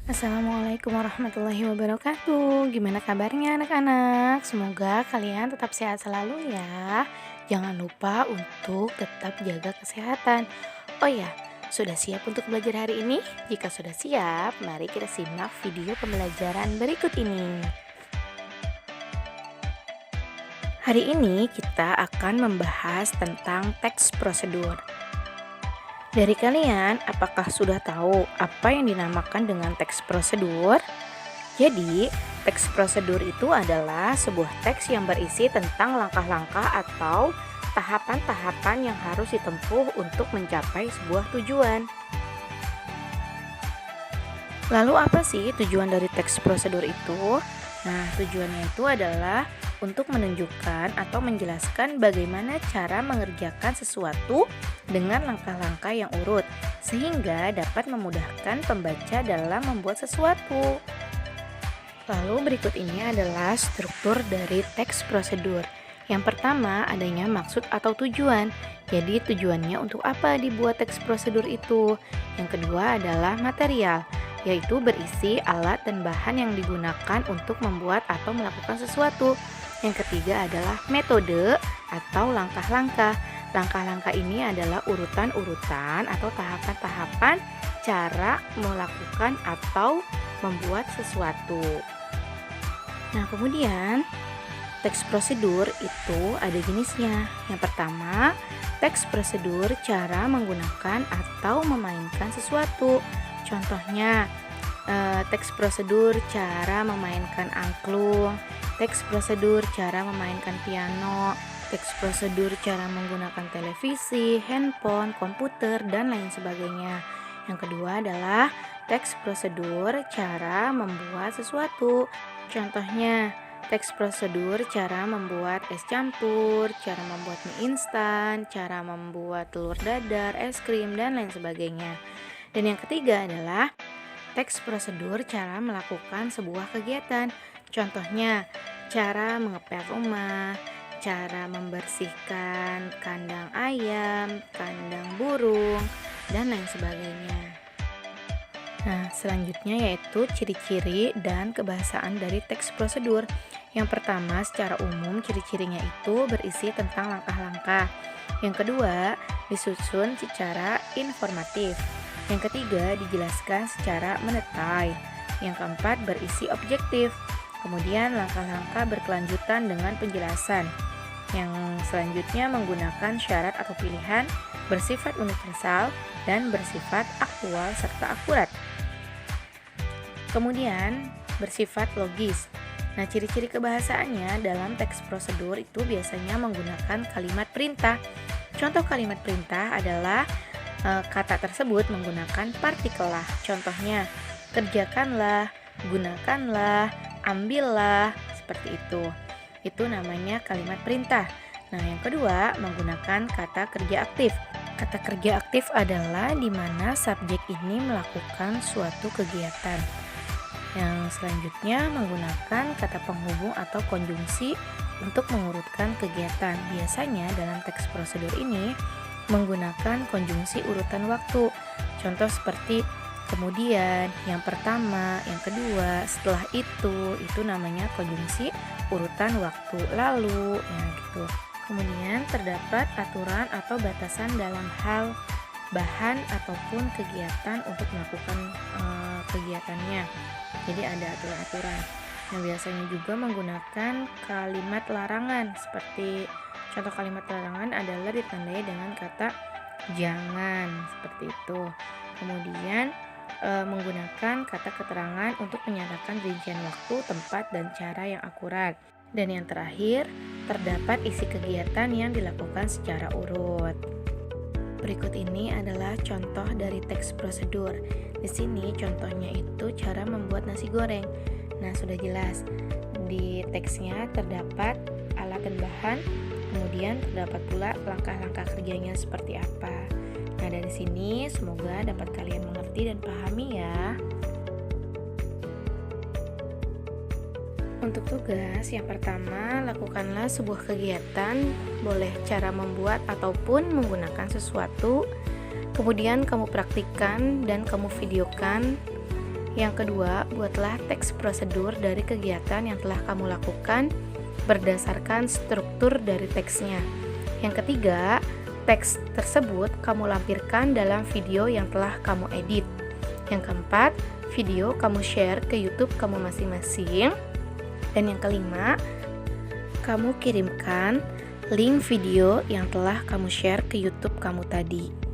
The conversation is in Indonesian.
Assalamualaikum warahmatullahi wabarakatuh. Gimana kabarnya anak-anak? Semoga kalian tetap sehat selalu ya. Jangan lupa untuk tetap jaga kesehatan. Oh ya, sudah siap untuk belajar hari ini? Jika sudah siap, mari kita simak video pembelajaran berikut ini. Hari ini kita akan membahas tentang teks prosedur. Dari kalian, apakah sudah tahu apa yang dinamakan dengan teks prosedur? Jadi, teks prosedur itu adalah sebuah teks yang berisi tentang langkah-langkah atau tahapan-tahapan yang harus ditempuh untuk mencapai sebuah tujuan. Lalu apa sih tujuan dari teks prosedur itu? Nah, tujuannya itu adalah untuk menunjukkan atau menjelaskan bagaimana cara mengerjakan sesuatu dengan langkah-langkah yang urut, sehingga dapat memudahkan pembaca dalam membuat sesuatu. Lalu berikut ini adalah struktur dari teks prosedur. Yang pertama, adanya maksud atau tujuan. Jadi tujuannya untuk apa dibuat teks prosedur itu? Yang kedua adalah material, yaitu berisi alat dan bahan yang digunakan untuk membuat atau melakukan sesuatu. Yang ketiga adalah metode atau langkah-langkah. Langkah-langkah ini adalah urutan-urutan atau tahapan-tahapan cara melakukan atau membuat sesuatu. Nah, kemudian teks prosedur itu ada jenisnya. Yang pertama, teks prosedur cara menggunakan atau memainkan sesuatu. Contohnya, teks prosedur cara memainkan angklung, teks prosedur cara memainkan piano, teks prosedur cara menggunakan televisi, handphone, komputer, dan lain sebagainya. Yang kedua adalah teks prosedur cara membuat sesuatu. Contohnya, teks prosedur cara membuat es campur, cara membuat mie instan, cara membuat telur dadar, es krim, dan lain sebagainya. Dan yang ketiga adalah teks prosedur cara melakukan sebuah kegiatan. Contohnya, cara mengepel rumah, cara membersihkan kandang ayam, kandang burung, dan lain sebagainya. Nah, selanjutnya yaitu ciri-ciri dan kebahasaan dari teks prosedur. Yang pertama, secara umum ciri-cirinya itu berisi tentang langkah-langkah. Yang kedua, disusun secara informatif. Yang ketiga, dijelaskan secara mendetail. Yang keempat, berisi objektif. Kemudian, langkah-langkah berkelanjutan dengan penjelasan. Yang selanjutnya menggunakan syarat atau pilihan, bersifat universal, dan bersifat aktual serta akurat. Kemudian, bersifat logis. Nah, ciri-ciri kebahasaannya dalam teks prosedur itu biasanya menggunakan kalimat perintah. Contoh kalimat perintah adalah kata tersebut menggunakan partikel lah. Contohnya, kerjakanlah, gunakanlah, ambillah, seperti itu. Itu namanya kalimat perintah. Nah, yang kedua menggunakan kata kerja aktif. Kata kerja aktif adalah di mana subjek ini melakukan suatu kegiatan. Yang selanjutnya menggunakan kata penghubung atau konjungsi untuk mengurutkan kegiatan. Biasanya dalam teks prosedur ini menggunakan konjungsi urutan waktu. Contoh seperti kemudian, yang pertama, yang kedua, setelah itu namanya konjungsi urutan waktu. Lalu, ya gitu. Kemudian terdapat aturan atau batasan dalam hal bahan ataupun kegiatan untuk melakukan kegiatannya. Jadi ada aturan-aturan. Nah, biasanya juga menggunakan kalimat larangan. Seperti contoh kalimat larangan adalah ditandai dengan kata jangan, seperti itu. Kemudian menggunakan kata keterangan untuk menyatakan rincian waktu, tempat, dan cara yang akurat. Dan yang terakhir, terdapat isi kegiatan yang dilakukan secara urut. Berikut ini adalah contoh dari teks prosedur. Di sini contohnya itu cara membuat nasi goreng. Nah, sudah jelas. Di teksnya terdapat alat dan bahan, kemudian terdapat pula langkah-langkah kerjanya seperti apa. Nah, dari sini semoga dapat kalian mengerti dan pahami ya. Untuk tugas, yang pertama, lakukanlah sebuah kegiatan, boleh cara membuat ataupun menggunakan sesuatu. Kemudian kamu praktikkan dan kamu videokan. Yang kedua, buatlah teks prosedur dari kegiatan yang telah kamu lakukan berdasarkan struktur dari teksnya. Yang ketiga, teks tersebut kamu lampirkan dalam video yang telah kamu edit. Yang keempat, video kamu share ke YouTube kamu masing-masing. Dan yang kelima, kamu kirimkan link video yang telah kamu share ke YouTube kamu tadi.